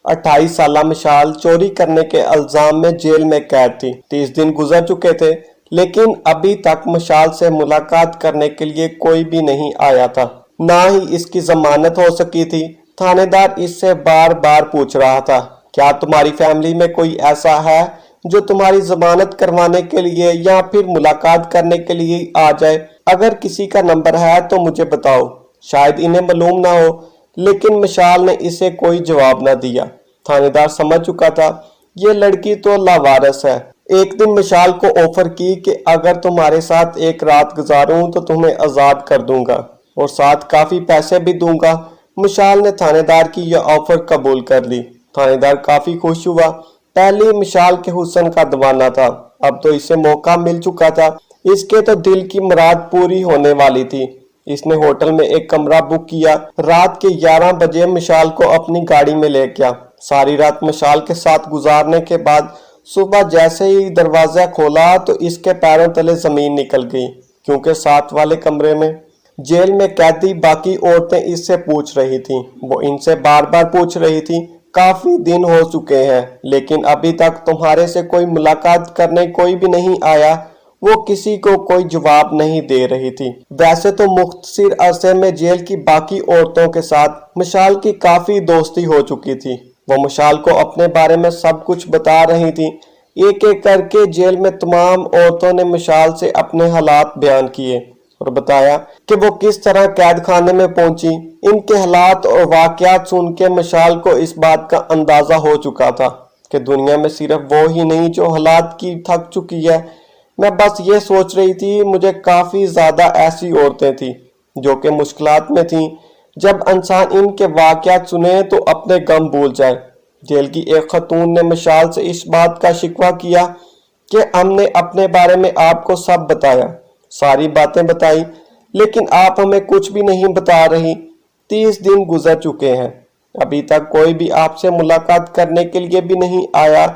28 साल मशाल चोरी करने के इल्जाम में जेल में कैद थी। 30 दिन गुजर चुके थे, लेकिन अभी तक मशाल से मुलाकात करने के लिए कोई भी नहीं आया था। ना ही इसकी जमानत हो सकी थी। थानेदार इससे बार बार पूछ रहा था, क्या तुम्हारी फैमिली में कोई ऐसा है जो तुम्हारी जमानत करवाने के लिए या फिर मुलाकात करने के लिए आ जाए? अगर किसी का नंबर है तो मुझे बताओ। शायद इन्हें मालूम ना हो, लेकिन मशाल ने इसे कोई जवाब ना दिया। थानेदार समझ चुका था ये लड़की तो लावारिस है। एक दिन मशाल को ऑफर की कि अगर तुम्हारे साथ एक रात गुजारूं तो तुम्हें आजाद कर दूंगा और साथ काफी पैसे भी दूंगा। मशाल ने थानेदार की यह ऑफर कबूल कर ली। थानेदार काफी खुश हुआ। पहले मशाल के हुस्न का दीवाना था, अब तो इसे मौका मिल चुका था। इसके तो दिल की मुराद पूरी होने वाली थी। इसने होटल में एक कमरा बुक किया। रात के 11 बजे मशाल को अपनी गाड़ी में ले गया। सारी रात मशाल के साथ गुजारने के बाद सुबह जैसे ही दरवाजा खोला तो इसके पैरों तले जमीन निकल गई, क्योंकि साथ वाले कमरे में जेल में कैदी बाकी औरतें इससे पूछ रही थीं। वो इनसे बार बार पूछ रही थी, काफी दिन हो चुके हैं लेकिन अभी तक तुम्हारे से कोई मुलाकात करने कोई भी नहीं आया। वो किसी को कोई जवाब नहीं दे रही थी। वैसे तो मुख्तसर अरसे में जेल की बाकी औरतों के साथ मशाल की काफी दोस्ती हो चुकी थी। वो मशाल को अपने बारे में सब कुछ बता रही थी। एक एक करके जेल में तमाम औरतों ने मशाल से अपने हालात बयान किए और बताया कि वो किस तरह कैद खाने में पहुंची। इनके हालात और वाकयात सुन के मशाल को इस बात का अंदाजा हो चुका था कि दुनिया में सिर्फ वो ही नहीं जो हालात की थक चुकी है। मैं बस ये सोच रही थी, मुझे काफी ज्यादा ऐसी औरतें थी जो कि मुश्किलात में थी। जब इंसान इनके वाकयात सुने तो अपने गम भूल जाए। जेल की एक खतून ने मशाल से इस बात का शिकवा किया कि हमने अपने बारे में आपको सब बताया, सारी बातें बताई, लेकिन आप हमें कुछ भी नहीं बता रही। 30 दिन गुजर चुके हैं, अभी तक कोई भी आपसे मुलाकात करने के लिए भी नहीं आया।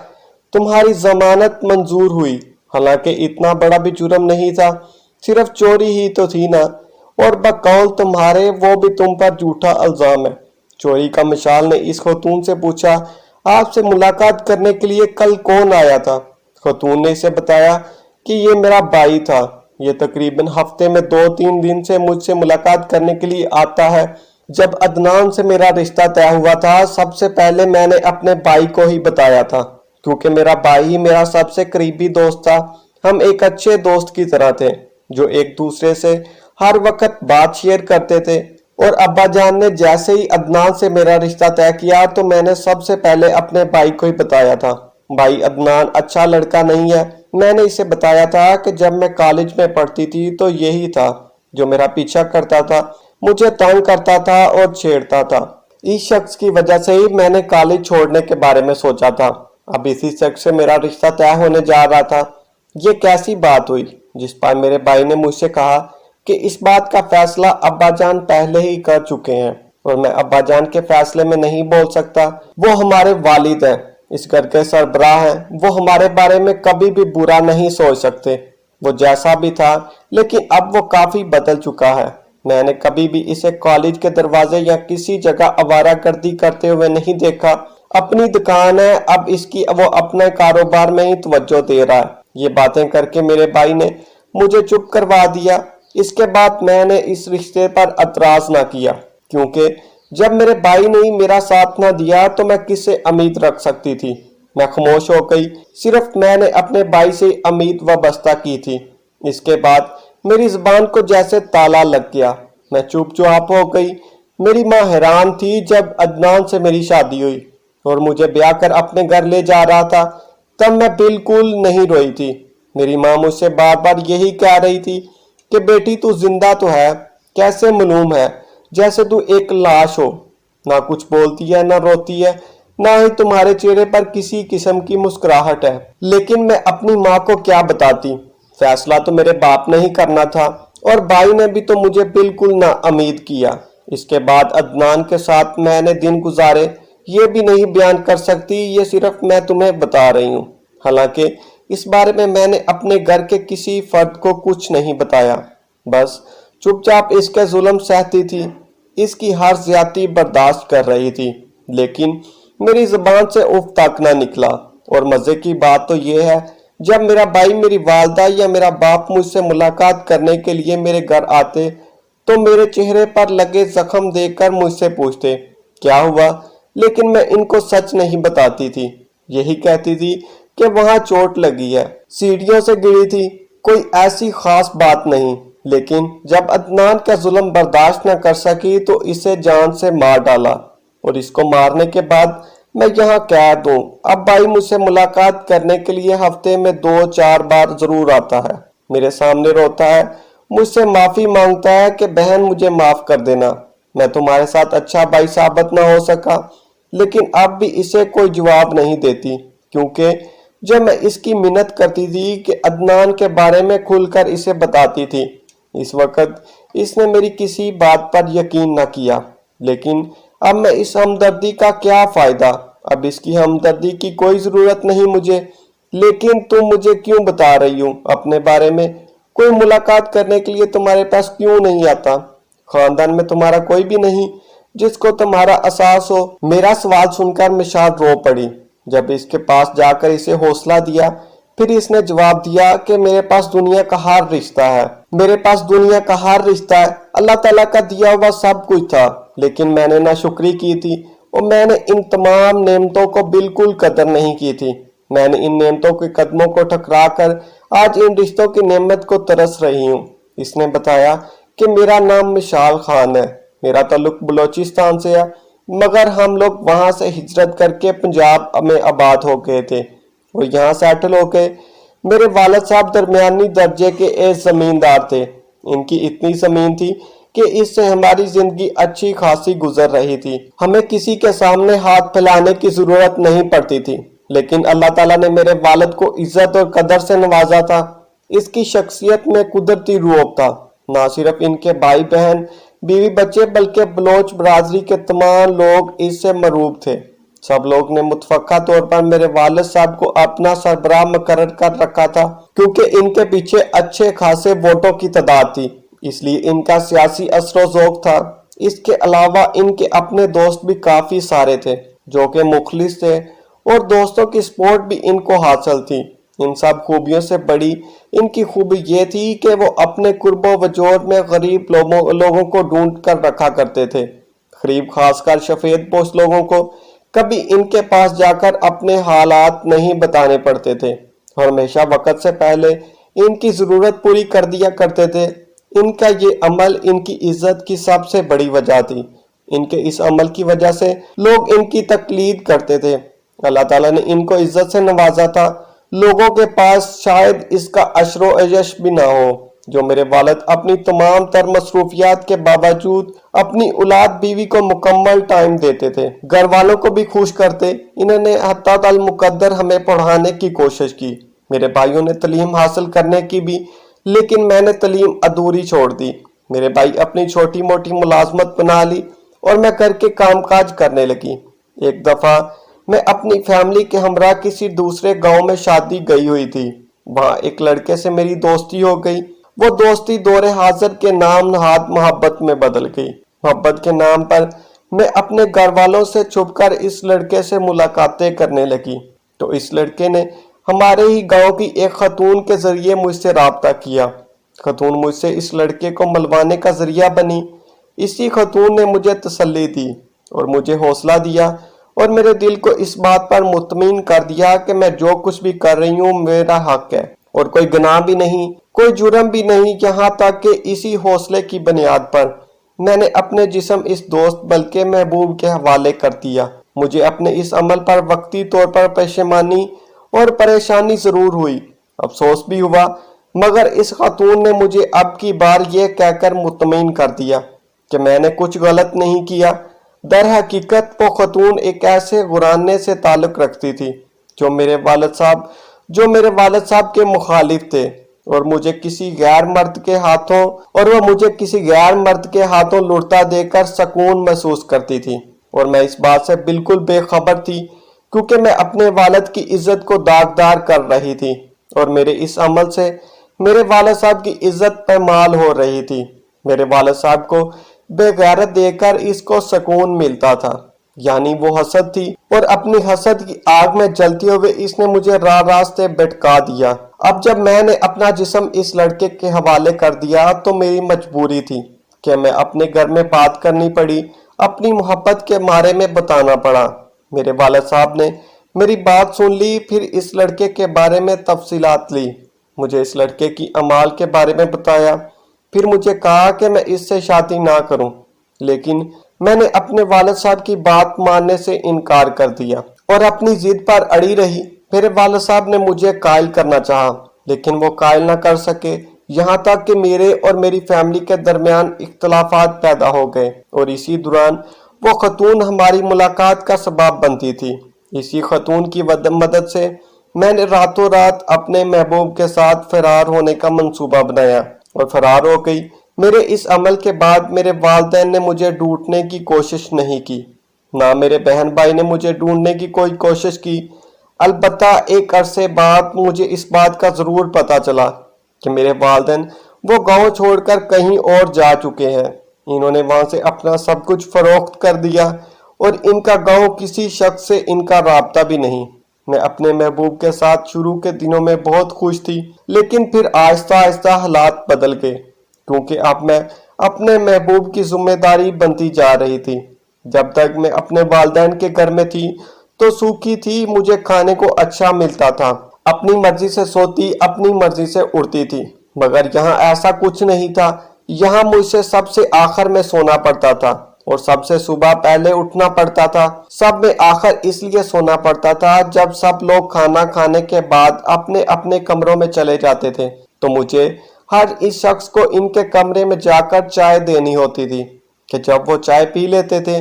तुम्हारी जमानत मंजूर हुई, हालांकि इतना बड़ा भी जुर्म नहीं था, सिर्फ चोरी ही तो थी ना, और बकौल तुम्हारे वो भी तुम पर झूठा इल्जाम है। चोरी का मशाल ने इस खतून से पूछा, आपसे मुलाकात करने के लिए कल कौन आया था? खतून ने इसे बताया कि ये मेरा भाई था। ये तकरीबन हफ्ते में 2-3 दिन से मुझसे मुलाकात करने के लिए आता है। जब अदनान से मेरा रिश्ता तय हुआ था, सबसे पहले मैंने अपने भाई को ही बताया था, क्योंकि मेरा भाई ही मेरा सबसे करीबी दोस्त था। हम एक अच्छे दोस्त की तरह थे जो एक दूसरे से हर वक्त बात शेयर करते थे। और अब्बा जान ने जैसे ही अदनान से मेरा रिश्ता तय किया तो मैंने सबसे पहले अपने भाई को ही बताया था। भाई अदनान अच्छा लड़का नहीं है। मैंने इसे बताया था कि जब मैं कॉलेज में पढ़ती थी तो यही था जो मेरा पीछा करता था, मुझे तंग करता था और छेड़ता था। इस शख्स की वजह से ही मैंने कॉलेज छोड़ने के बारे में सोचा था। अब इसी शख्स से मेरा रिश्ता तय होने जा रहा था। ये कैसी बात हुई? जिस पर मेरे भाई ने मुझसे कहा कि इस बात का फैसला अब्बा जान पहले ही कर चुके हैं और मैं अब्बा जान के फैसले में नहीं बोल सकता। वो हमारे वालिद हैं, इस घर के सरबराह हैं। वो हमारे बारे में कभी भी बुरा नहीं सोच सकते। वो जैसा भी था, लेकिन अब वो काफी बदल चुका है। मैंने कभी भी इसे कॉलेज के दरवाजे या किसी जगह आवारागर्दी करते हुए नहीं देखा। अपनी दुकान है, अब इसकी वो अपने कारोबार में ही तवज्जो दे रहा है। ये बातें करके मेरे भाई ने मुझे चुप करवा दिया। इसके बाद मैंने इस रिश्ते पर एतराज ना किया, क्योंकि जब मेरे भाई ने ही मेरा साथ ना दिया तो मैं किससे उम्मीद रख सकती थी। मैं खामोश हो गई। सिर्फ मैंने अपने भाई से उम्मीद वाबस्ता की थी। इसके बाद मेरी जुबान को जैसे ताला लग गया। मैं चुपचाप हो गई। मेरी माँ हैरान थी जब अदनान से मेरी शादी हुई और मुझे ब्याह कर अपने घर ले जा रहा था, तब मैं बिल्कुल नहीं रोई थी। मेरी माँ मुझसे बार बार यही कह रही थी कि बेटी तू जिंदा तो है, कैसे मालूम है जैसे तू एक लाश हो। ना कुछ बोलती है, ना रोती है, ना ही तुम्हारे चेहरे पर किसी किस्म की मुस्कुराहट है। लेकिन मैं अपनी माँ को क्या बताती? फैसला तो मेरे बाप ने ही करना था और भाई ने भी तो मुझे बिल्कुल ना उम्मीद किया। इसके बाद अदनान के साथ मैंने दिन गुजारे ये भी नहीं बयान कर सकती, ये सिर्फ मैं तुम्हें बता रही हूँ। हालांकि इस बारे में मैंने अपने घर के किसी फर्द को कुछ नहीं बताया, बस चुपचाप इसके जुल्म सहती थी, इसकी हर ज्यादती बर्दाश्त कर रही थी। लेकिन मेरी जुबान से उफ तक ना निकला। और मजे की बात तो ये है, जब मेरा भाई, मेरी वालदा या मेरा बाप मुझसे मुलाकात करने के लिए मेरे घर आते तो मेरे चेहरे पर लगे जख्म देखकर मुझसे पूछते क्या हुआ, लेकिन मैं इनको सच नहीं बताती थी। यही कहती थी कि वहां चोट लगी है, सीढ़ियों से गिरी थी, कोई ऐसी खास बात नहीं। लेकिन जब अदनान का जुल्म बर्दाश्त न कर सकी तो इसे जान से मार डाला, और इसको मारने के बाद मैं यहाँ कैद हूँ। अब भाई मुझसे मुलाकात करने के लिए हफ्ते में 2-4 बार जरूर आता है, मेरे सामने रोता है, मुझसे माफी मांगता है कि बहन मुझे माफ कर देना, मैं तुम्हारे साथ अच्छा भाई साबित ना हो सका। लेकिन अब भी इसे कोई जवाब नहीं देती, क्योंकि जब मैं इसकी मिन्नत करती थी कि अदनान के बारे में खुलकर इसे बताती थी, इस वक्त इसने मेरी किसी बात पर यकीन न किया। लेकिन अब मैं इस हमदर्दी का क्या फायदा, अब इसकी हमदर्दी की कोई जरूरत नहीं मुझे। लेकिन तुम मुझे क्यों बता रही हो अपने बारे में? कोई मुलाकात करने के लिए तुम्हारे पास क्यों नहीं आता? खानदान में तुम्हारा कोई भी नहीं जिसको तुम्हारा एहसास हो? मेरा सवाल सुनकर मिशाल रो पड़ी। जब इसके पास जाकर इसे हौसला दिया, फिर इसने जवाब दिया कि मेरे पास दुनिया का हर रिश्ता है, मेरे पास दुनिया का हर रिश्ता है, अल्लाह ताला का दिया हुआ सब कुछ था, लेकिन मैंने नाशुक्री की थी और मैंने इन तमाम नेमतों को बिल्कुल कदर नहीं की थी। मैंने इन नेमतों के कदमों को ठकरा कर आज इन रिश्तों की नेमत को तरस रही हूँ। इसने बताया कि मेरा नाम मिशाल खान है, मेरा ताल्लुक बलोचिस्तान से है, मगर हम लोग वहां से हिजरत करके पंजाब में आबाद हो गए थे और यहाँ सेटल हो गए। मेरे वालिद साहब दरमियानी दर्जे के एक जमींदार थे। इनकी इतनी जमीन थी कि इससे हमारी जिंदगी अच्छी खासी गुजर रही थी, हमें किसी के सामने हाथ फैलाने की जरूरत नहीं पड़ती थी। लेकिन अल्लाह ताला ने मेरे वालिद को इज्जत और कदर से नवाजा था। इसकी शख्सियत में कुदरती रूप था। ना सिर्फ इनके भाई बहन बीवी बच्चे बल्कि बलोच बरादरी के तमाम लोग इससे मरूब थे। सब लोग ने मुतफक्का तौर पर मेरे वालिद साहब को अपना सरबराह मुकर्रर कर रखा था, क्योंकि इनके पीछे अच्छे खासे वोटों की तादाद थी, इसलिए इनका सियासी असर ज़ौक़ था। इसके अलावा इनके अपने दोस्त भी काफ़ी सारे थे जो कि मुखलिस थे और दोस्तों की सपोर्ट भी इनको हासिल थी। इन सब खूबियों से बड़ी इनकी खूबी ये थी कि वो अपने कुर्बो वजूद में गरीब लोगों को ढूंढ कर रखा करते थे। गरीब खासकर सफ़ेद पोश लोगों को कभी इनके पास जाकर अपने हालात नहीं बताने पड़ते थे और हमेशा वक्त से पहले इनकी ज़रूरत पूरी कर दिया करते थे। इनका ये अमल इनकी इज्जत की सबसे बड़ी वजह थी। इनके इस अमल की वजह से लोग इनकी तकलीद करते थे। अल्लाह ताला ने इनको इज्जत से नवाजा था। लोगों के पास शायद इसका अशरो अयश भी ना हो। जो मेरे वालिद अपनी तमाम तर मसरूफियात के बावजूद अपनी औलाद बीवी को मुकम्मल टाइम देते थे, घर वालों को भी खुश करते। इन्होंने हत्ता तल मुकद्दर हमें पढ़ाने की कोशिश की। मेरे भाइयों ने तलीम हासिल करने की भी, लेकिन मैंने तलीम अधूरी छोड़ दी। मेरे भाई अपनी छोटी मोटी मुलाजमत बना ली और मैं घर के कामकाज करने लगी। एक दफा मैं अपनी फैमिली के हमरा किसी दूसरे गांव में शादी गई हुई थी। वहां एक लड़के से मेरी दोस्ती हो गई। वो दोस्ती दौरे हाजिर के नाम नहाद मोहब्बत में बदल गई। मोहब्बत के नाम पर मैं अपने घर वालों से छुपकर इस लड़के से मुलाकातें करने लगी, तो इस लड़के ने हमारे ही गांव की एक खतून के जरिए मुझसे राब्ता किया। खतून मुझसे इस लड़के को मिलवाने का जरिया बनी। इसी खतून ने मुझे तसल्ली दी और मुझे हौसला दिया और मेरे दिल को इस बात पर मुतमिन कर दिया कि मैं जो कुछ भी कर रही हूँ मेरा हक है और कोई गुनाह भी नहीं, कोई जुर्म भी नहीं। यहाँ तक कि इसी हौसले की बुनियाद पर मैंने अपने जिस्म इस दोस्त बल्कि महबूब के हवाले कर दिया। मुझे अपने इस अमल पर वक्ती तौर पर परेशानी और परेशानी जरूर हुई, अफसोस भी हुआ, मगर इस खातून ने मुझे अब की बार यह कहकर मुतमिन कर दिया कि मैंने कुछ गलत नहीं किया। दर हकीकत वो खतून एक ऐसे गुराने से ताल्लुक रखती थी जो मेरे वालिद साहब के मुखालिफ थे और वो मुझे किसी गैर मर्द के हाथों लुटता देकर सुकून महसूस करती थी। और मैं इस बात से बिल्कुल बेखबर थी, क्योंकि मैं अपने वालिद की इज्जत को दागदार कर रही थी और मेरे इस अमल से मेरे वालिद साहब की इज्जत पैमाल हो रही थी। मेरे वालिद साहब को बेगैरत देकर इसको सुकून मिलता था। یعنی وہ حسد تھی، اور اپنی حسد کی آگ میں جلتے ہوئے اس نے مجھے راہ راستے بھٹکا دیا۔ اب جب میں نے اپنا جسم اس لڑکے کے حوالے کر دیا تو میری مجبوری تھی کہ میں اپنے گھر میں بات کرنی پڑی، اپنی محبت کے مارے میں بتانا پڑا۔ میرے والد صاحب نے میری بات سن لی، پھر اس لڑکے کے بارے میں تفصیلات لی، مجھے اس لڑکے کی اعمال کے بارے میں بتایا، پھر مجھے کہا کہ میں اس سے شادی نہ کروں، لیکن میں نے اپنے والد صاحب کی بات ماننے سے انکار کر دیا اور اپنی ضد پر اڑی رہی۔ میرے والد صاحب نے مجھے قائل کرنا چاہا، لیکن وہ قائل نہ کر سکے، یہاں تک کہ میرے اور میری فیملی کے درمیان اختلافات پیدا ہو گئے، اور اسی دوران وہ خاتون ہماری ملاقات کا سبب بنتی تھی۔ اسی خاتون کی مدد سے میں نے راتوں رات اپنے محبوب کے ساتھ فرار ہونے کا منصوبہ بنایا اور فرار ہو گئی۔ میرے اس عمل کے بعد میرے والدین نے مجھے ڈھونڈنے کی کوشش نہیں کی، نہ میرے بہن بھائی نے مجھے ڈھونڈنے کی کوئی کوشش کی۔ البتہ ایک عرصے بعد مجھے اس بات کا ضرور پتہ چلا کہ میرے والدین وہ گاؤں چھوڑ کر کہیں اور جا چکے ہیں۔ انہوں نے وہاں سے اپنا سب کچھ فروخت کر دیا، اور ان کا گاؤں کسی شخص سے ان کا رابطہ بھی نہیں۔ میں اپنے محبوب کے ساتھ شروع کے دنوں میں بہت خوش تھی، لیکن پھر آہستہ آہستہ حالات بدل گئے، کیونکہ اب میں اپنے محبوب کی ذمہ داری بنتی جا رہی تھی۔ جب تک میں اپنے والدین کے گھر میں تھی تو سوکھی تھی، مجھے کھانے کو اچھا ملتا تھا، اپنی مرضی سے سوتی، اپنی مرضی سے اڑتی تھی، مگر یہاں ایسا کچھ نہیں تھا۔ یہاں مجھ سے سب سے آخر میں سونا پڑتا تھا اور سب سے صبح پہلے اٹھنا پڑتا تھا۔ سب میں آخر اس لیے سونا پڑتا تھا جب سب لوگ کھانا کھانے کے بعد اپنے اپنے کمروں میں چلے جاتے تھے تو مجھے ہر اس شخص کو ان کے کمرے میں جا کر چائے دینی ہوتی تھی کہ جب وہ چائے پی لیتے تھے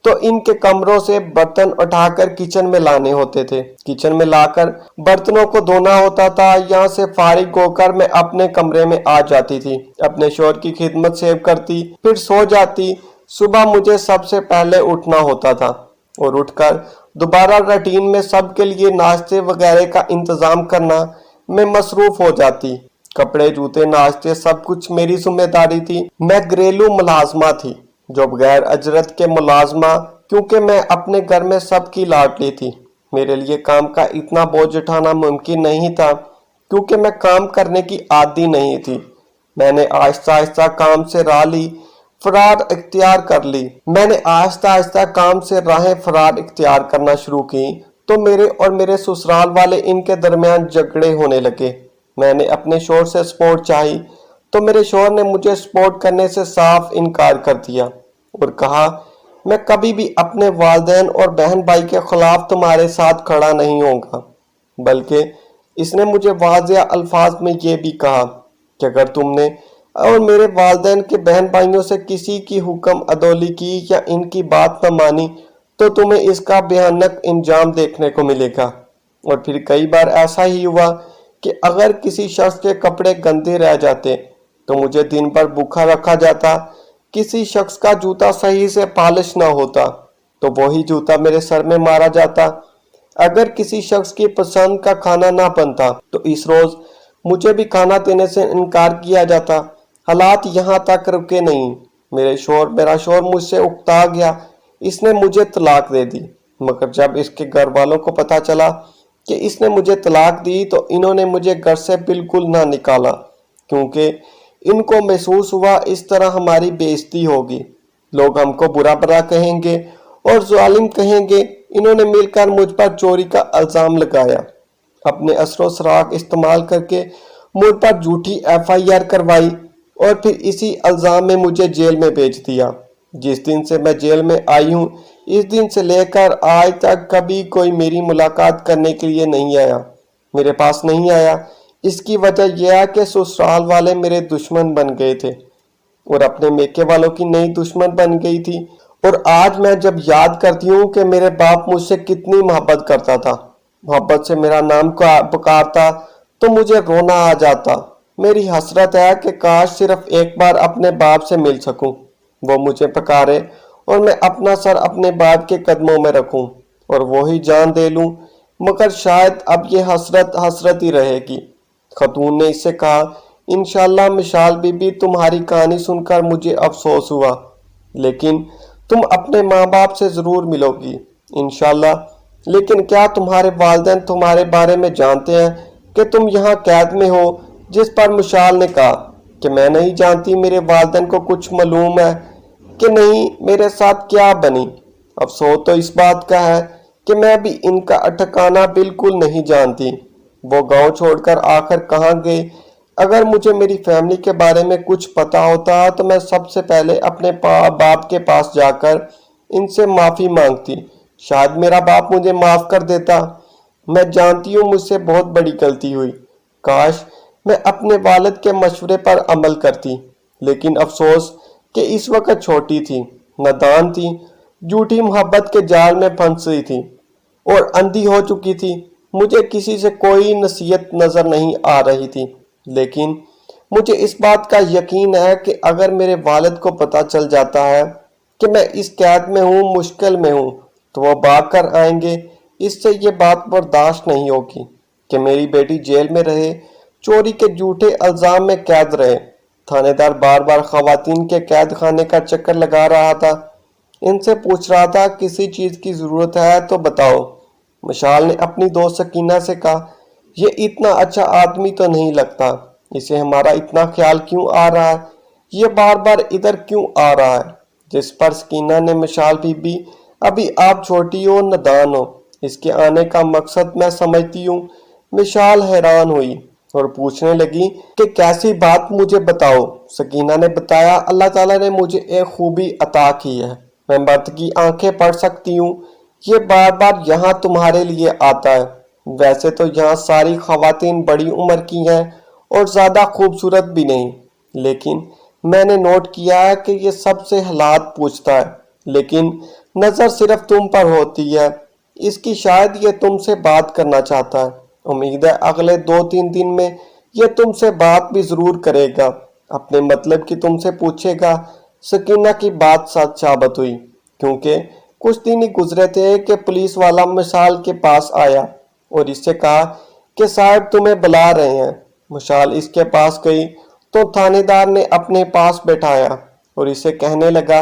تو ان کے کمروں سے برتن اٹھا کر کچن میں لانے ہوتے تھے، کچن میں لا کر برتنوں کو دھونا ہوتا تھا۔ یہاں سے فارغ ہو کر میں اپنے کمرے میں آ جاتی تھی، اپنے شوہر کی خدمت سیو کرتی، پھر سو جاتی۔ صبح مجھے سب سے پہلے اٹھنا ہوتا تھا اور اٹھ کر دوبارہ روٹین میں سب کے لیے ناشتے وغیرہ کا انتظام کرنا میں مصروف ہو جاتی۔ کپڑے، جوتے، ناشتے سب کچھ میری ذمہ داری تھی۔ میں گھریلو ملازمہ تھی جو بغیر اجرت کے ملازمہ، کیونکہ میں اپنے گھر میں سب کی لاڈلی تھی۔ میرے لیے کام کا اتنا بوجھ اٹھانا ممکن نہیں تھا کیونکہ میں کام کرنے کی عادی نہیں تھی۔ میں نے آہستہ آہستہ کام سے راہ لی فرار اختیار کر لی۔ میں نے آہستہ آہستہ کام سے راہیں فرار اختیار کرنا شروع کی تو میرے اور میرے سسرال والے ان کے درمیان جھگڑے ہونے لگے۔ میں نے اپنے شوہر سے سپورٹ چاہی تو میرے شوہر نے مجھے سپورٹ کرنے سے صاف انکار کر دیا اور کہا میں کبھی بھی اپنے والدین اور بہن بھائی کے خلاف تمہارے ساتھ کھڑا نہیں ہوں گا، بلکہ اس نے مجھے واضح الفاظ میں یہ بھی کہا کہ اگر تم نے اور میرے والدین کے بہن بھائیوں سے کسی کی حکم عدولی کی یا ان کی بات نہ مانی تو تمہیں اس کا بھیانک انجام دیکھنے کو ملے گا۔ اور پھر کئی بار ایسا ہی ہوا کہ اگر کسی شخص کے کپڑے گندے رہ جاتے تو مجھے دن بھر بھوکا رکھا جاتا، کسی شخص کا جوتا صحیح سے پالش نہ ہوتا تو وہی جوتا میرے سر میں مارا جاتا، اگر کسی شخص کی پسند کا کھانا نہ بنتا تو اس روز مجھے بھی کھانا دینے سے انکار کیا جاتا۔ حالات یہاں تک رکے نہیں، میرا شوہر مجھ سے اکتا گیا، اس نے مجھے طلاق دے دی، مگر جب اس کے گھر والوں کو پتا چلا کہ اس نے مجھے طلاق دی تو انہوں نے مجھے گھر سے بالکل نہ نکالا، کیونکہ ان کو محسوس ہوا اس طرح ہماری بے عزتی ہوگی، لوگ ہم کو برا برا کہیں گے اور ظالم کہیں گے۔ انہوں نے مل کر مجھ پر چوری کا الزام لگایا، اپنے اثر و سراغ استعمال کر کے مجھ پر جھوٹی FIR کروائی اور پھر اسی الزام میں مجھے جیل میں بھیج دیا۔ جس دن سے میں جیل میں آئی ہوں اس دن سے لے کر آج تک کبھی کوئی میری ملاقات کرنے کے لیے نہیں آیا، میرے پاس نہیں آیا۔ اس کی وجہ یہ ہے کہ سسرال والے میرے دشمن بن گئے تھے اور اپنے میکے والوں کی نئی دشمن بن گئی تھی۔ اور آج میں جب یاد کرتی ہوں کہ میرے باپ مجھ سے کتنی محبت کرتا تھا، محبت سے میرا نام پکارتا تو مجھے رونا آ جاتا۔ میری حسرت ہے کہ کاش صرف ایک بار اپنے باپ سے مل سکوں، وہ مجھے پکارے اور میں اپنا سر اپنے باپ کے قدموں میں رکھوں اور وہی جان دے لوں، مگر شاید اب یہ حسرت حسرت ہی رہے گی۔ خاتون نے اس سے کہا انشاءاللہ مشال بی بی، تمہاری کہانی سن کر مجھے افسوس ہوا، لیکن تم اپنے ماں باپ سے ضرور ملو گی انشاءاللہ، لیکن کیا تمہارے والدین تمہارے بارے میں جانتے ہیں کہ تم یہاں قید میں ہو؟ جس پر مشال نے کہا کہ میں نہیں جانتی میرے والدین کو کچھ معلوم ہے کہ نہیں میرے ساتھ کیا بنی۔ افسوس تو اس بات کا ہے کہ میں بھی ان کا ٹھکانہ بالکل نہیں جانتی۔ وہ گاؤں چھوڑ کر آخر کہاں گئے؟ اگر مجھے میری فیملی کے بارے میں کچھ پتا ہوتا تو میں سب سے پہلے اپنے باپ کے پاس جا کر ان سے معافی مانگتی، شاید میرا باپ مجھے معاف کر دیتا۔ میں جانتی ہوں مجھ سے بہت بڑی غلطی ہوئی، کاش میں اپنے والد کے مشورے پر عمل کرتی، لیکن افسوس کہ اس وقت چھوٹی تھی، نادان تھی، جھوٹی محبت کے جال میں پھنسی تھی اور اندھی ہو چکی تھی۔ مجھے کسی سے کوئی نصیحت نظر نہیں آ رہی تھی، لیکن مجھے اس بات کا یقین ہے کہ اگر میرے والد کو پتہ چل جاتا ہے کہ میں اس قید میں ہوں، مشکل میں ہوں، تو وہ بھاگ کر آئیں گے۔ اس سے یہ بات برداشت نہیں ہوگی کہ میری بیٹی جیل میں رہے، چوری کے جھوٹے الزام میں قید رہے۔ تھانے دار بار بار خواتین کے قید خانے کا چکر لگا رہا تھا، ان سے پوچھ رہا تھا کسی چیز کی ضرورت ہے تو بتاؤ۔ مشال نے اپنی دوست سکینہ سے کہا، یہ اتنا اچھا آدمی تو نہیں لگتا، اسے ہمارا اتنا خیال کیوں آ رہا ہے؟ یہ بار بار ادھر کیوں آ رہا ہے؟ جس پر سکینہ نے مشال بی ابھی آپ چھوٹی ہو، نادان ہو، اس کے آنے کا مقصد میں سمجھتی ہوں۔ مشال حیران ہوئی اور پوچھنے لگی کہ کیسی بات، مجھے بتاؤ۔ سکینہ نے بتایا، اللہ تعالیٰ نے مجھے ایک خوبی عطا کی ہے، میں مرد کی آنکھیں پڑھ سکتی ہوں، یہ بار بار یہاں تمہارے لیے آتا ہے۔ ویسے تو یہاں ساری خواتین بڑی عمر کی ہیں اور زیادہ خوبصورت بھی نہیں، لیکن میں نے نوٹ کیا ہے کہ یہ سب سے حالات پوچھتا ہے، لیکن نظر صرف تم پر ہوتی ہے۔ اس کی شاید یہ تم سے بات کرنا چاہتا ہے، امید ہے اگلے 2-3 دن میں یہ تم سے بات بھی ضرور کرے گا، اپنے مطلب کی تم سے پوچھے گا۔ سکینہ کی بات سچ ثابت ہوئی، کیونکہ کچھ دن ہی گزرے تھے کہ پولیس والا مشال کے پاس آیا اور اس سے کہا کہ صاحب تمہیں بلا رہے ہیں۔ مشال اس کے پاس گئی تو تھانے دار نے اپنے پاس بٹھایا اور اسے کہنے لگا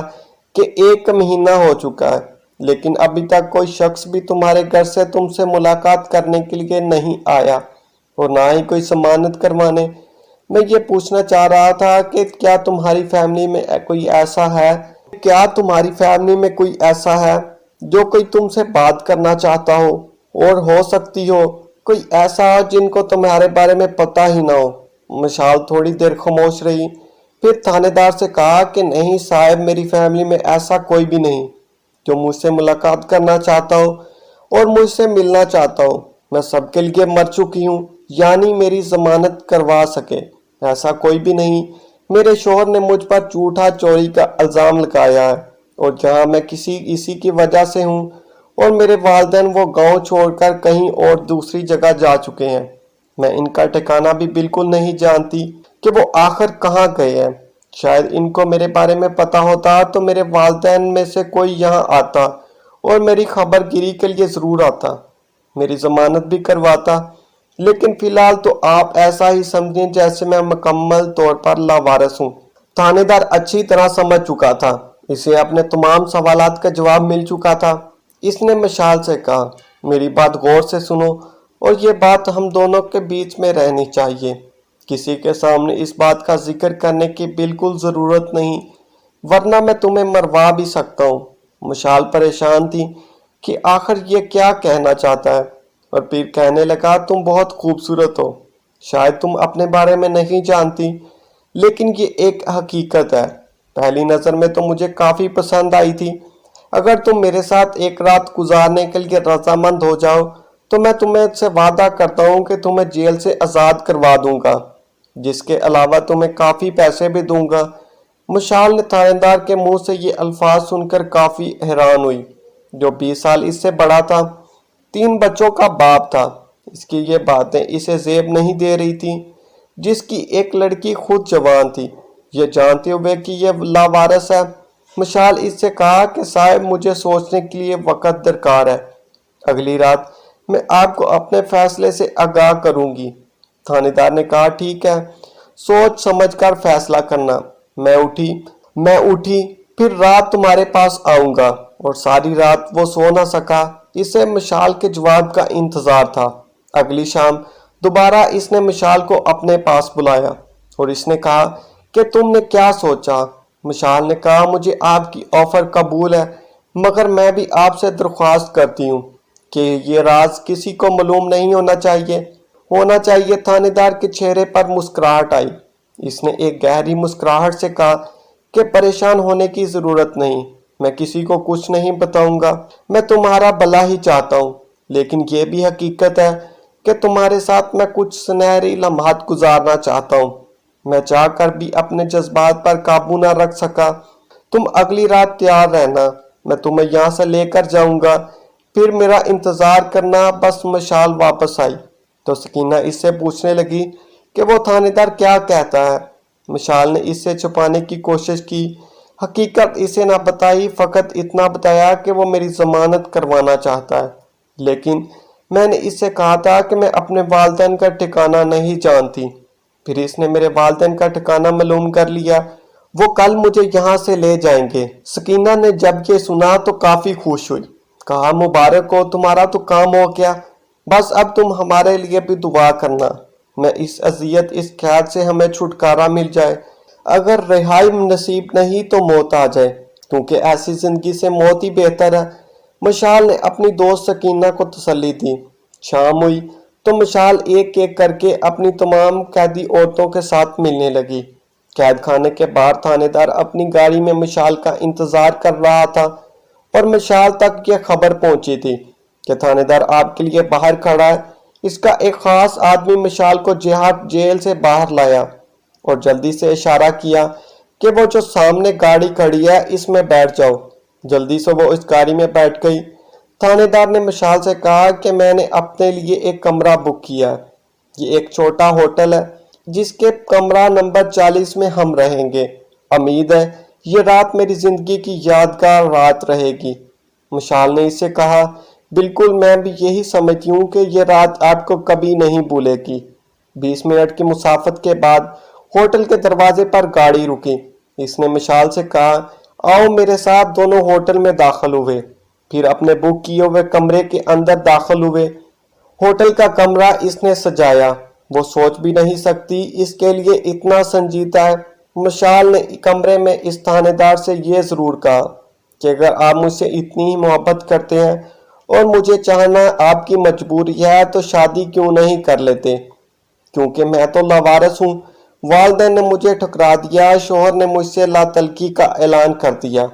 کہ 1 مہینہ ہو چکا ہے، لیکن ابھی تک کوئی شخص بھی تمہارے گھر سے تم سے ملاقات کرنے کے لیے نہیں آیا اور نہ ہی کوئی ضمانت کروانے۔ میں یہ پوچھنا چاہ رہا تھا کہ کیا تمہاری فیملی میں کوئی ایسا ہے جو کوئی تم سے بات کرنا چاہتا ہو، اور ہو سکتی ہو کوئی ایسا جن کو تمہارے بارے میں پتہ ہی نہ ہو۔ مشال تھوڑی دیر خاموش رہی، پھر تھانے دار سے کہا کہ نہیں صاحب، میری فیملی میں ایسا کوئی بھی نہیں جو مجھ سے ملاقات کرنا چاہتا ہو اور مجھ سے ملنا چاہتا ہو۔ میں سب کے لیے مر چکی ہوں، یعنی میری ضمانت کروا سکے، ایسا کوئی بھی نہیں۔ میرے شوہر نے مجھ پر جھوٹا چوری کا الزام لگایا ہے اور جہاں میں اسی کی وجہ سے ہوں، اور میرے والدین وہ گاؤں چھوڑ کر کہیں اور دوسری جگہ جا چکے ہیں۔ میں ان کا ٹھکانہ بھی بالکل نہیں جانتی کہ وہ آخر کہاں گئے ہیں۔ شاید ان کو میرے بارے میں پتا ہوتا تو میرے والدین میں سے کوئی یہاں آتا اور میری خبر گیری کے لیے ضرور آتا، میری ضمانت بھی کرواتا، لیکن فی الحال تو آپ ایسا ہی سمجھیں جیسے میں مکمل طور پر لاوارث ہوں۔ تھانے دار اچھی طرح سمجھ چکا تھا، اسے اپنے تمام سوالات کا جواب مل چکا تھا۔ اس نے مشال سے کہا، میری بات غور سے سنو، اور یہ بات ہم دونوں کے بیچ میں رہنی چاہیے، کسی کے سامنے اس بات کا ذکر کرنے کی بالکل ضرورت نہیں، ورنہ میں تمہیں مروا بھی سکتا ہوں۔ مشال پریشان تھی کہ آخر یہ کیا کہنا چاہتا ہے، اور پھر کہنے لگا، تم بہت خوبصورت ہو، شاید تم اپنے بارے میں نہیں جانتی، لیکن یہ ایک حقیقت ہے، پہلی نظر میں تو مجھے کافی پسند آئی تھی۔ اگر تم میرے ساتھ ایک رات گزارنے کے لیے رضامند ہو جاؤ تو میں تمہیں سے وعدہ کرتا ہوں کہ تمہیں جیل سے آزاد کروا دوں گا، جس کے علاوہ تمہیں کافی پیسے بھی دوں گا۔ مشال نے تھانے دار کے منہ سے یہ الفاظ سن کر کافی حیران ہوئی، جو 20 سال اس سے بڑا تھا، 3 بچوں کا باپ تھا۔ اس کی یہ باتیں اسے زیب نہیں دے رہی تھی، جس کی ایک لڑکی خود جوان تھی، یہ جانتے ہوئے کہ یہ لاوارث ہے۔ مشال اس سے کہا کہ صاحب مجھے سوچنے کے لیے وقت درکار ہے، اگلی رات میں آپ کو اپنے فیصلے سے آگاہ کروں گی۔ تھانے دار نے کہا، ٹھیک ہے، سوچ سمجھ کر فیصلہ کرنا۔ میں اٹھی پھر رات تمہارے پاس آؤں گا۔ اور ساری رات وہ سو نہ سکا۔ اسے مشال کے جواب کا انتظار تھا۔ اگلی شام دوبارہ اس نے مشال کو اپنے پاس بلایا اور اس نے کہا کہ تم نے کیا سوچا؟ مشال نے کہا مجھے آپ کی آفر قبول ہے، مگر میں بھی آپ سے درخواست کرتی ہوں کہ یہ راز کسی کو معلوم نہیں ہونا چاہیے۔ تھانے دار کے چہرے پر مسکراہٹ آئی۔ اس نے ایک گہری مسکراہٹ سے کہا کہ پریشان ہونے کی ضرورت نہیں، میں کسی کو کچھ نہیں بتاؤں گا، میں تمہارا بھلا ہی چاہتا ہوں، لیکن یہ بھی حقیقت ہے کہ تمہارے ساتھ میں کچھ سنہری لمحات گزارنا چاہتا ہوں۔ میں چاہ کر بھی اپنے جذبات پر قابو نہ رکھ سکا۔ تم اگلی رات تیار رہنا، میں تمہیں یہاں سے لے کر جاؤں گا، پھر میرا انتظار کرنا۔ بس مشال واپس آئی تو سکینہ اس سے پوچھنے لگی کہ وہ تھانے دار کیا کہتا ہے۔ مشال نے اس سے چھپانے کی کوشش کی، حقیقت اسے نہ بتائی، فقط اتنا بتایا کہ وہ میری ضمانت کروانا چاہتا ہے، لیکن میں نے اس سے کہا تھا کہ میں اپنے والدین کا ٹھکانہ نہیں جانتی۔ پھر اس نے میرے والدین کا ٹھکانہ معلوم کر لیا، وہ کل مجھے یہاں سے لے جائیں گے۔ سکینہ نے جب یہ سنا تو کافی خوش ہوئی، کہا مبارک ہو، تمہارا تو کام ہو گیا، بس اب تم ہمارے لیے بھی دعا کرنا، میں اس اذیت اس قید سے ہمیں چھٹکارا مل جائے، اگر رہائی نصیب نہیں تو موت آ جائے، کیونکہ ایسی زندگی سے موت ہی بہتر ہے۔ مشال نے اپنی دوست سکینہ کو تسلی دی۔ شام ہوئی تو مشال ایک ایک کر کے اپنی تمام قیدی عورتوں کے ساتھ ملنے لگی۔ قید خانے کے باہر تھانے دار اپنی گاڑی میں مشال کا انتظار کر رہا تھا اور مشال تک یہ خبر پہنچی تھی کہ تھانے دار آپ کے لیے باہر کھڑا ہے۔ اس کا ایک خاص آدمی مشال کو جیل سے باہر لایا اور جلدی سے اشارہ کیا کہ وہ جو سامنے گاڑی کھڑی ہے اس میں بیٹھ جاؤ۔ جلدی سے وہ اس گاڑی میں بیٹھ گئی۔ تھانے دار نے مشال سے کہا کہ میں نے اپنے لیے ایک کمرہ بک کیا ہے، یہ ایک چھوٹا ہوٹل ہے جس کے کمرہ نمبر 40 میں ہم رہیں گے، امید ہے یہ رات میری زندگی کی یادگار رات رہے گی۔ مشال نے اس سے کہا بالکل، میں بھی یہی سمجھتی ہوں کہ یہ رات آپ کو کبھی نہیں بھولے گی۔ 20 منٹ کی مسافت کے بعد ہوٹل کے دروازے پر گاڑی رکی۔ اس نے مشال سے کہا آؤ میرے ساتھ۔ دونوں ہوٹل میں داخل ہوئے، پھر اپنے بک کیے ہوئے کمرے کے اندر داخل ہوئے۔ ہوٹل کا کمرہ اس نے سجایا، وہ سوچ بھی نہیں سکتی اس کے لیے اتنا سنجیدہ ہے۔ مشال نے کمرے میں اس تھانے دار سے یہ ضرور کہا کہ اگر آپ مجھ سے اتنی ہی محبت کرتے ہیں اور مجھے چاہنا آپ کی مجبوری ہے تو شادی کیوں نہیں کر لیتے، کیونکہ میں تو لاوارث ہوں، والدین نے مجھے ٹھکرا دیا، شوہر نے مجھ سے لا تلقی کا اعلان کر دیا۔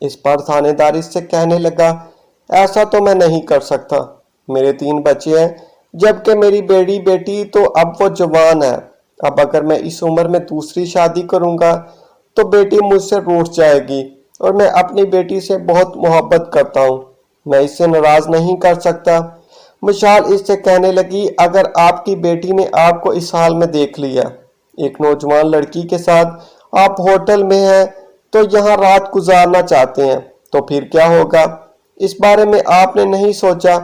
اس پر تھانے دار اس سے کہنے لگا ایسا تو میں نہیں کر سکتا، میرے 3 بچے ہیں، جبکہ میری بیٹی تو اب وہ جوان ہے، اب اگر میں اس عمر میں دوسری شادی کروں گا تو بیٹی مجھ سے روٹھ جائے گی، اور میں اپنی بیٹی سے بہت محبت کرتا ہوں، میں اس سے ناراض نہیں کر سکتا۔ مشال اس سے کہنے لگی اگر آپ کی بیٹی نے آپ کو اس حال میں دیکھ لیا، ایک نوجوان لڑکی کے ساتھ آپ ہوٹل میں ہیں تو یہاں رات گزارنا چاہتے ہیں، تو پھر کیا ہوگا؟ اس بارے میں آپ نے نہیں سوچا؟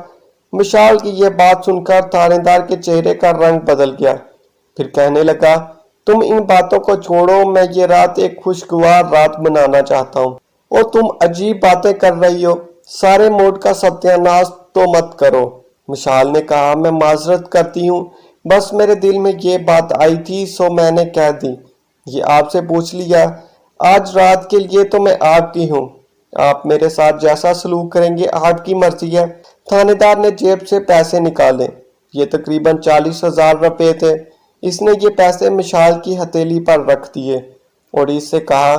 مشال کی یہ بات سن کر تھانے دار کے چہرے کا رنگ بدل گیا، پھر کہنے لگا تم ان باتوں کو چھوڑو، میں یہ رات ایک خوشگوار رات بنانا چاہتا ہوں اور تم عجیب باتیں کر رہی ہو، سارے موڈ کا ستیہ ناش تو مت کرو۔ مشال نے کہا میں معذرت کرتی ہوں، بس میرے دل میں یہ بات آئی تھی سو میں نے کہہ دی، یہ آپ سے پوچھ لیا، آج رات کے لیے تو میں آپ کی ہوں، آپ میرے ساتھ جیسا سلوک کریں گے آپ کی مرضی ہے۔ تھانے دار نے جیب سے پیسے نکالے، یہ تقریباً 40,000 روپے تھے۔ اس نے یہ پیسے مشال کی ہتھیلی پر رکھ دیے اور اس سے کہا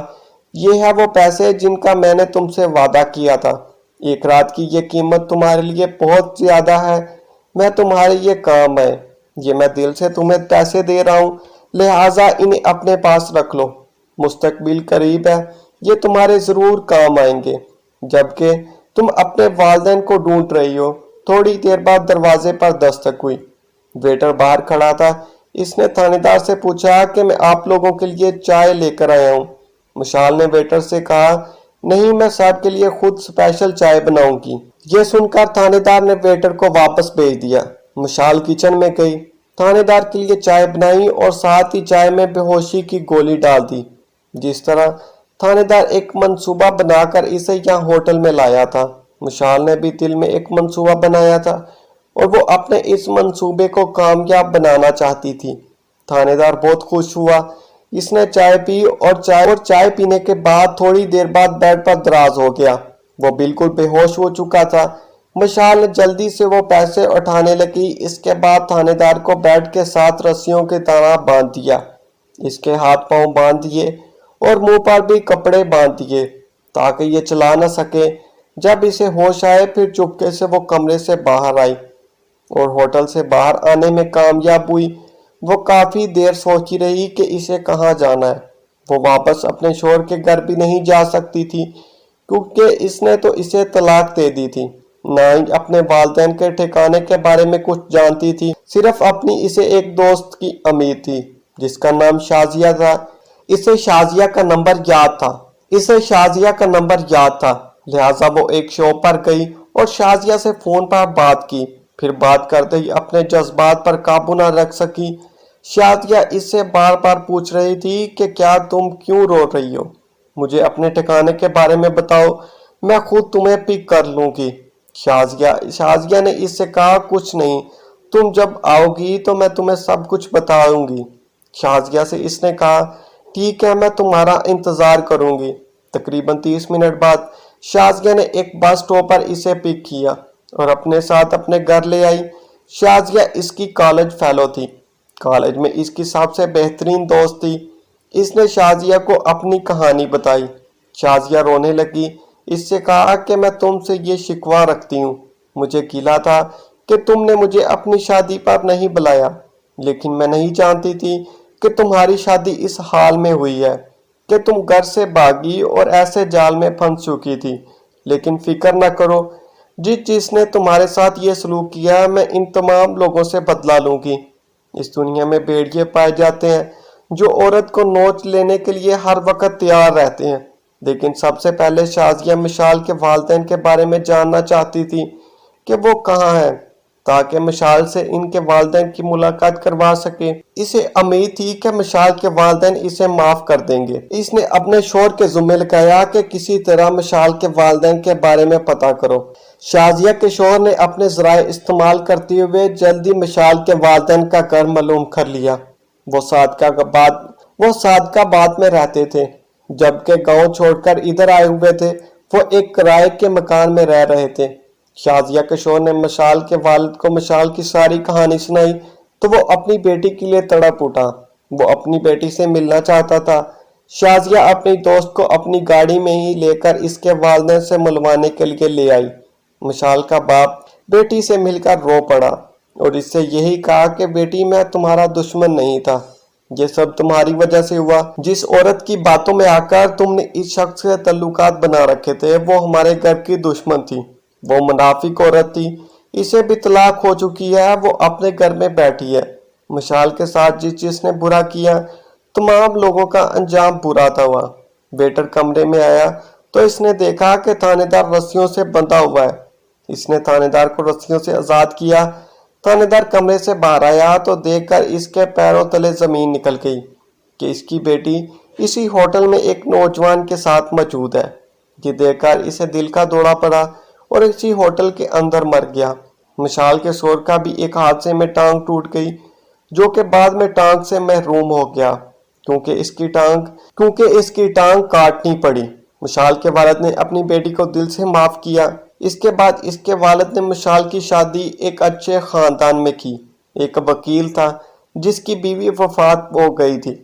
یہ ہے وہ پیسے جن کا میں نے تم سے وعدہ کیا تھا، ایک رات کی یہ قیمت تمہارے لیے بہت زیادہ ہے، میں تمہارے یہ کام ہے، یہ میں دل سے تمہیں پیسے دے رہا ہوں، لہٰذا انہیں اپنے پاس رکھ لو، مستقبل قریب ہے، یہ تمہارے ضرور کام آئیں گے، جبکہ تم اپنے والدین کو ڈھونڈ رہی ہو۔ تھوڑی دیر بعد دروازے پر دستک ہوئی، ویٹر باہر کھڑا تھا، اس نے تھانے دار سے پوچھا کہ میں آپ لوگوں کے لیے چائے لے کر آیا ہوں۔ مشال نے ویٹر سے کہا نہیں، میں صاحب کے لیے خود اسپیشل چائے بناؤں گی۔ یہ سن کر تھانے دار نے ویٹر کو واپس بھیج دیا۔ مشال کچن میں گئی، تھانے دار کے لیے چائے بنائی اور ساتھ ہی چائے میں بے ہوشی کی گولی ڈال دی۔ جس طرح थाने दार एक मंसूबा बनाकर इसे यहाँ होटल में लाया था। मशाल ने भी दिल में एक मंसूबा बनाया था और वो अपने इस मंसूबे को कामयाब बनाना चाहती थी। थानेदार बहुत खुश हुआ। इसने चाय पी और चाय पीने के बाद थोड़ी देर बाद बेड पर दराज हो गया। वो बिल्कुल बेहोश हो चुका था। मशाल ने जल्दी से वो पैसे उठाने लगी। इसके बाद थानेदार को बेड के साथ रस्सियों की तरह बांध दिया। इसके हाथ पांव बांध दिए और मुंह पर भी कपड़े बांध दिए ताकि ये चला न सके। जब इसे होश आए फिर चुपके से वो कमरे से बाहर आई और होटल से बाहर आने में कामयाब हुई। वो काफी देर सोचती रही कि इसे कहाँ जाना है। वो वापस अपने शोहर के घर भी नहीं जा सकती थी क्योंकि इसने तो इसे तलाक दे दी थी। ना ही अपने वालिदैन के ठिकाने के बारे में कुछ जानती थी। सिर्फ अपनी इसे एक दोस्त की उम्मीद थी जिसका नाम शाजिया था। इसे शाजिया का नंबर याद था। लिहाजा वो एक शॉप पर गई और शाजिया से फोन पर बात की। फिर बात करते ही अपने जज्बात पर काबू न रख सकी। शाजिया इससे बार बार पूछ रही थी कि क्या तुम क्यों रो रही हो, मुझे अपने ठिकाने के बारे में बताओ, मैं खुद तुम्हें पिक कर लूंगी। शाजिया ने इससे कहा कुछ नहीं, तुम जब आओगी तो मैं तुम्हें सब कुछ बताऊंगी। शाजिया से इसने कहा ठीक है, मैं तुम्हारा इंतजार करूंगी। तकरीबन 30 मिनट बाद शाजिया ने एक बस स्टॉप पर इसे पिक किया और अपने साथ अपने घर ले आई। शाजिया इसकी कॉलेज फेलो थी। कॉलेज में इसकी सबसे बेहतरीन दोस्त थी। इसने शाजिया को अपनी कहानी बताई। शाजिया रोने लगी। इससे कहा कि मैं तुमसे ये शिकवा रखती हूँ। मुझे गिला था कि तुमने मुझे अपनी शादी पर नहीं बुलाया, लेकिन मैं नहीं जानती थी कि तुम्हारी शादी इस हाल में हुई है कि तुम घर से भागी और ऐसे जाल में फंस चुकी थी। लेकिन फिक्र न करो, जिस जिसने तुम्हारे साथ ये सलूक किया मैं इन तमाम लोगों से बदला लूंगी। इस दुनिया में भेड़िए पाए जाते हैं जो औरत को नोच लेने के लिए हर वक्त तैयार रहते हैं। लेकिन सबसे पहले शाजिया मशाल के वालिदैन के बारे में जानना चाहती थी कि वो कहाँ है, ताकि मशाल से इनके वालिदैन की मुलाकात करवा सके। इसे उम्मीद थी कि मशाल के वालिदैन इसे माफ कर देंगे। इसने अपने शोहर के जुम्मे लगाया कि किसी तरह मशाल के वालिदैन के बारे में पता करो। शाजिया के शोहर ने अपने ज़राए इस्तेमाल करते हुए जल्दी मशाल के वालिदैन का घर मालूम कर लिया। वो सादकाबाद में रहते थे, जबकि गांव छोड़कर इधर आए हुए थे। वो एक किराए के मकान में रह रहे थे। शाजिया के शोहर ने मशाल के वालिद को मशाल की सारी कहानी सुनाई तो वो अपनी बेटी के लिए तड़प उठा। वो अपनी बेटी से मिलना चाहता था। शाजिया अपनी दोस्त को अपनी गाड़ी में ही लेकर इसके वालिदैन से मिलवाने के लिए ले आई। मशाल का बाप बेटी से मिलकर रो पड़ा और इससे यही कहा कि बेटी, मैं तुम्हारा दुश्मन नहीं था, ये सब तुम्हारी वजह से हुआ। जिस औरत की बातों में आकर तुमने इस शख्स से तल्लुकात बना रखे थे वो हमारे घर की दुश्मन थी। वो मुनाफिक औरत थी। इसे भी तलाक हो चुकी है, वो अपने घर में बैठी है। मशाल के साथ जिसने बुरा किया तमाम लोगों का अंजाम बुरा था। हुआ वेटर कमरे में आया तो इसने देखा कि थानेदार रस्सियों से बंधा हुआ है। इसने थानेदार को रस्सियों से आजाद किया। थानेदार कमरे से बाहर आया तो देखकर इसके पैरों तले जमीन निकल गई कि इसकी बेटी इसी होटल में एक नौजवान के साथ मौजूद है। ये देखकर इसे दिल का दौरा पड़ा और इसी होटल के अंदर मर गया। मशाल के शोहर का भी एक हादसे में टांग टूट गई, जो कि बाद में टांग से महरूम हो गया क्योंकि इसकी टांग काटनी पड़ी। मशाल के वालिद ने अपनी बेटी को दिल से माफ किया। इसके बाद इसके वालिद ने मशाल की शादी एक अच्छे खानदान में की। एक वकील था जिसकी बीवी वफात हो गई थी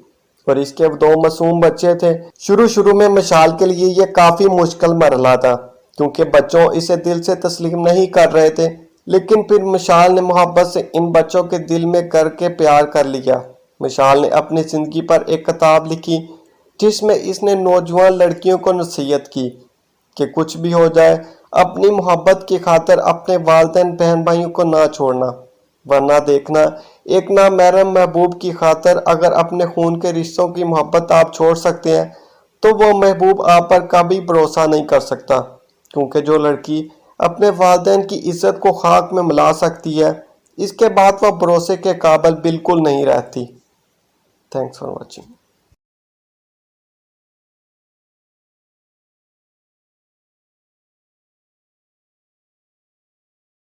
और इसके 2 मासूम बच्चे थे। शुरू में मशाल के लिए यह काफी मुश्किल मरहला था क्योंकि बच्चों इसे दिल से तस्लीम नहीं कर रहे थे। लेकिन फिर मशाल ने मोहब्बत से इन बच्चों के दिल में करके प्यार कर लिया। मशाल ने अपनी जिंदगी पर एक किताब लिखी जिसमें इसने नौजवान लड़कियों को नसीहत की कि कुछ भी हो जाए अपनी मोहब्बत की खातिर अपने वालिदैन बहन भाइयों को ना छोड़ना, वरना देखना एक नामहरम महबूब की खातिर अगर अपने खून के रिश्तों की मोहब्बत आप छोड़ सकते हैं तो वो महबूब आप पर कभी भरोसा नहीं कर सकता, क्योंकि जो लड़की अपने वालिदैन की इज्जत को खाक में मिला सकती है इसके बाद वह भरोसे के काबिल बिल्कुल नहीं रहती। Thanks for watching.